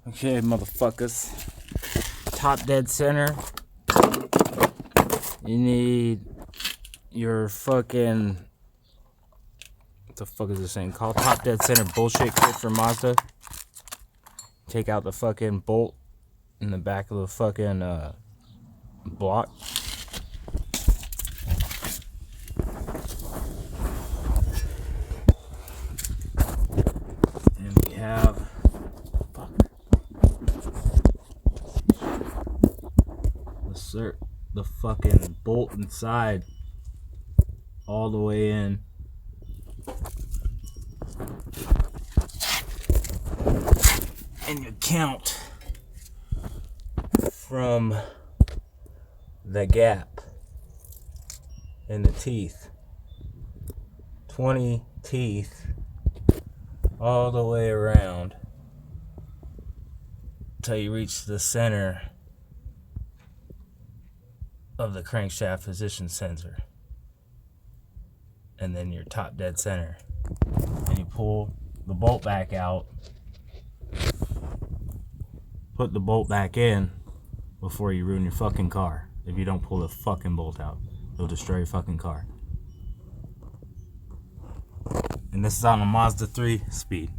Okay, motherfuckers. Top dead center. You need your fucking... What the fuck is this thing called? Top dead center bullshit kit for Mazda. Take out the fucking bolt in the back of the fucking block. And we have... Insert the fucking bolt inside all the way in. And you count from the gap in the teeth, 20 teeth all the way around till you reach the center of the crankshaft position sensor, and then your top dead center, and you pull the bolt back out, put the bolt back in before you ruin your fucking car. If you don't pull the fucking bolt out, it'll destroy your fucking car. And this is on a Mazda 3 Speed.